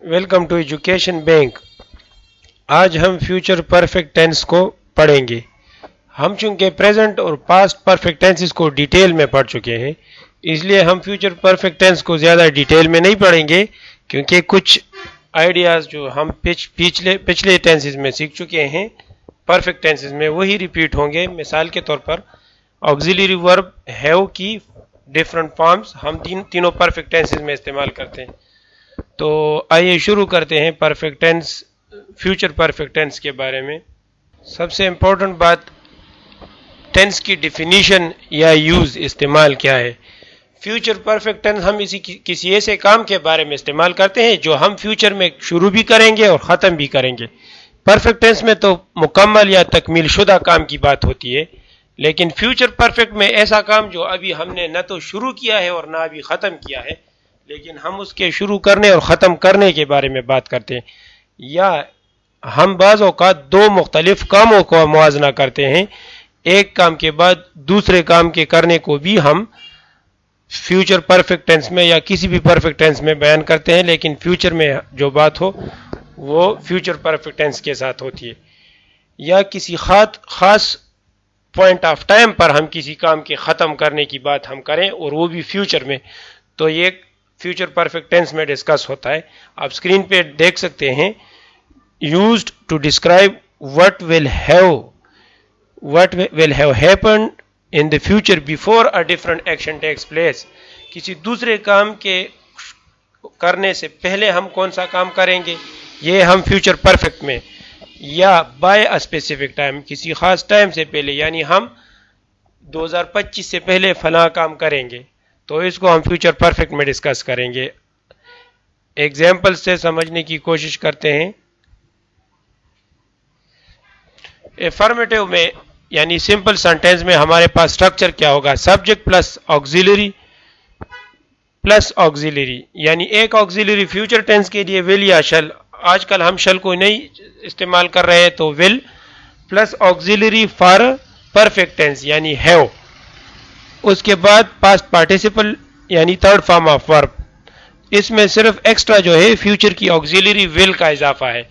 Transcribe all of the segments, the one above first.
Welcome to education bank. आज हम future perfect tense को पढ़ेंगे। हम चूंकि प्रेजेंट और पास्ट परफेक्ट टेंसेस को डिटेल में पढ़ चुके हैं, इसलिए हम फ्यूचर परफेक्ट टेंस को ज़्यादा डिटेल में नहीं पढ़ेंगे, क्योंकि कुछ आइडियाज़ जो हम पिछले टेंसेस में सीख चुके हैं परफेक्ट टेंसेस में, वही रिपीट होंगे। मिसाल के तौर पर ऑक्सिलरी वर्ब हैव की डिफरेंट फॉर्म्स हम तीनों परफेक्ट टेंसेस में इस्तेमाल करते हैं। तो आइए शुरू करते हैं perfect tense, future perfect tense के बारे में। सबसे इम्पोर्टेंट बात, टेंस की डिफिनीशन या यूज़ इस्तेमाल क्या है। फ्यूचर परफेक्ट टेंस हम किसी ऐसे काम के बारे में इस्तेमाल करते हैं जो हम फ्यूचर में शुरू भी करेंगे और ख़त्म भी करेंगे। परफेक्ट टेंस में तो मुकम्मल या तकमील शुदा काम की बात होती है, लेकिन फ्यूचर परफेक्ट में ऐसा काम जो अभी हमने न तो शुरू किया है और ना अभी ख़त्म किया है, लेकिन हम उसके शुरू करने और ख़त्म करने के बारे में बात करते हैं। या हम बाज़ औक़ात दो मुख्तलिफ कामों को मुवाजना करते हैं, एक काम के बाद दूसरे काम के करने को भी हम फ्यूचर परफेक्ट टेंस में या किसी भी परफेक्ट टेंस में बयान करते हैं, लेकिन फ्यूचर में जो बात हो वो फ्यूचर परफेक्ट टेंस के साथ होती है। या किसी ख़ास पॉइंट ऑफ टाइम पर हम किसी काम के ख़त्म करने की बात हम करें और वो भी फ्यूचर में, तो ये फ्यूचर परफेक्ट टेंस में डिस्कस होता है। आप स्क्रीन पे देख सकते हैं, used to describe what will have happened in the future before a different action takes place. किसी दूसरे काम के करने से पहले हम कौन सा काम करेंगे, ये हम फ्यूचर परफेक्ट में। या बाय अ स्पेसिफिक टाइम, किसी खास टाइम से पहले, यानी हम 2025 से पहले फला काम करेंगे, तो इसको हम फ्यूचर परफेक्ट में डिस्कस करेंगे। एग्जाम्पल से समझने की कोशिश करते हैं। एफर्मेटिव में यानी सिंपल सेंटेंस में हमारे पास स्ट्रक्चर क्या होगा, subject plus auxiliary plus auxiliary, यानी एक ऑक्सिलरी फ्यूचर टेंस के लिए विल या शल। आजकल हम शल को नहीं इस्तेमाल कर रहे हैं, तो will plus auxiliary for perfect tense यानी हैव। उसके बाद पास्ट पार्टिसिपल यानी थर्ड फॉर्म ऑफ वर्ब। इसमें सिर्फ एक्स्ट्रा जो है फ्यूचर की ऑक्सिलरी विल का इजाफा है,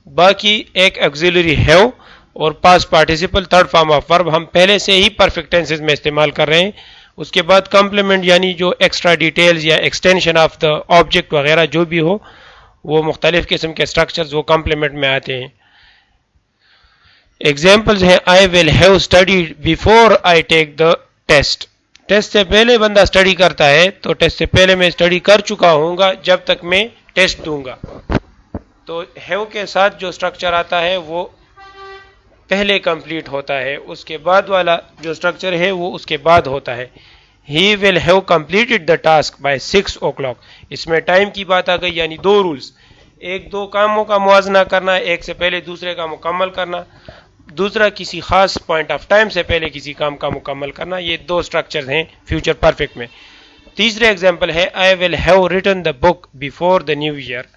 बाकी एक ऑक्सिलरी हैव और past participle third form of verb हम पहले से ही परफेक्ट टेंसेस में इस्तेमाल कर रहे हैं। उसके बाद कॉम्प्लीमेंट यानी जो एक्स्ट्रा डिटेल्स या एक्सटेंशन ऑफ द ऑब्जेक्ट वगैरह जो भी हो, वो मुख्तलिफ किस्म के स्ट्रक्चर्स वो कॉम्प्लीमेंट में आते हैं। एग्जाम्पल्स हैं, I will have studied before I take the test. Test से पहले बंदा स्टडी करता है, तो टेस्ट से पहले मैं स्टडी कर चुका हूँगा जब तक मैं टेस्ट दूंगा। तो हैव के साथ जो स्ट्रक्चर आता है वो पहले कंप्लीट होता है, उसके बाद वाला जो स्ट्रक्चर है वो उसके बाद होता है। He will have completed the task by 6 o'clock। इसमें टाइम की बात आ गई, यानी दो रूल्स, एक दो कामों का मुवाजना करना, एक से पहले दूसरे का मुकम्मल करना, दूसरा किसी खास पॉइंट ऑफ टाइम से पहले किसी काम का मुकम्मल करना। ये दो स्ट्रक्चर्स हैं फ्यूचर परफेक्ट में। तीसरे एग्जांपल है, I will have written the book before the new year.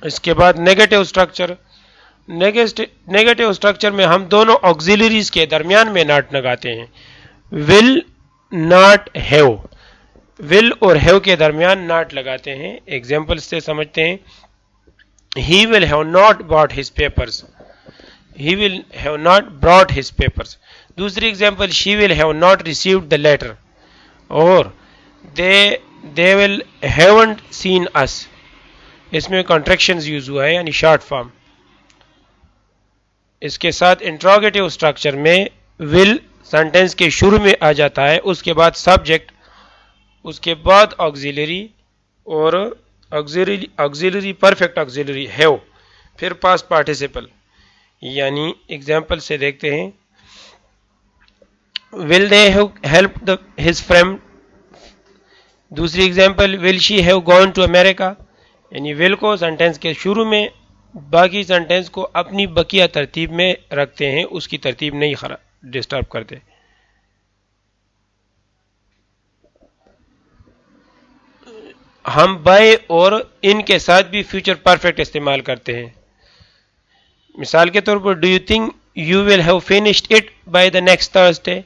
इसके बाद नेगेटिव स्ट्रक्चर। नेगेटिव स्ट्रक्चर में हम दोनों ऑक्सिलरीज के दरमियान में नॉट लगाते हैं, विल नॉट हैव, विल और हैव के दरमियान नॉट लगाते हैं। एग्जांपल से समझते हैं, he will have not brought his papers, he will have not brought his papers। दूसरी example, she will have not received the letter, और they will haven't seen us। इसमें कॉन्ट्रैक्शंस यूज हुआ है यानी शॉर्ट फॉर्म। इसके साथ interrogative structure में will sentence के शुरू में आ जाता है, उसके बाद सब्जेक्ट, उसके बाद ऑक्सिलरी और ऑक्सिलरी परफेक्ट ऑक्सिलरी हैव, फिर पास्ट पार्टिसिपल। यानी एग्जांपल से देखते हैं, will they have helped his friend. दूसरी example, will she have gone to America. यानी विल को सेंटेंस के शुरू में, बाकी सेंटेंस को अपनी बकिया तरतीब में रखते हैं, उसकी तरतीब नहीं डिस्टर्ब करते। हम बाय और इन के साथ भी फ्यूचर परफेक्ट इस्तेमाल करते हैं। मिसाल के तौर पर, do you think you will have finished it by the next Thursday.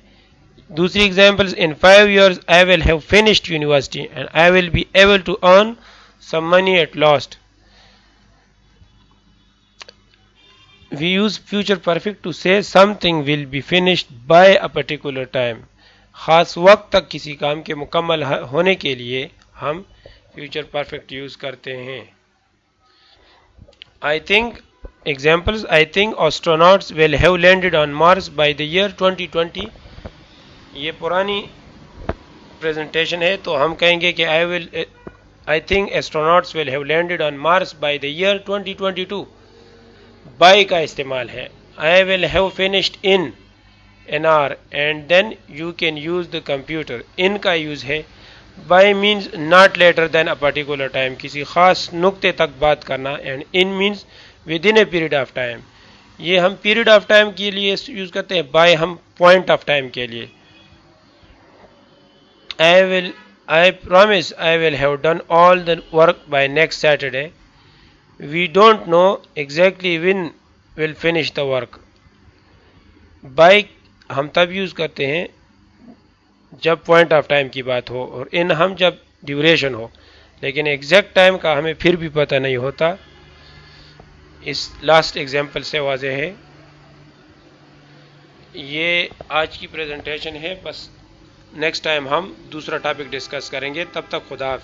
दूसरी examples, in 5 years I will have finished university and I will be able to earn some money at last. We use future perfect to say something will be finished by a particular time. خاص وقت تک کسی کام کے مکمل ہونے کے لیے ہم فیوچر پرفیکٹ یوز کرتے ہیں. I think examples, I think astronauts will have landed on Mars by the year 2020. یہ پرانی پریزنٹیشن ہے تو ہم کہیں گے کہ I think astronauts will have landed on Mars by the year 2022. by کا استعمال ہے. I will have finished in an hour and then you can use the computer. in کا یوز ہے. by means not later than a particular time, کسی خاص نقطے تک بات کرنا, and in means within a period of time. یہ ہم period of time کے لیے یوز کرتے ہیں, by ہم point of time کے لیے. I promise I will have done all the work by next Saturday. We don't know exactly when we'll finish the work. by ہم تب یوز کرتے ہیں جب پوائنٹ آف ٹائم کی بات ہو, اور ان ہم جب ڈیوریشن ہو, لیکن ایگزیکٹ ٹائم کا ہمیں پھر بھی پتہ نہیں ہوتا. اس لاسٹ ایگزامپل سے واضح ہے. یہ آج کی پریزنٹیشن ہے. بس نیکسٹ ٹائم ہم دوسرا ٹاپک ڈسکس کریں گے. تب تک خدا حافظ.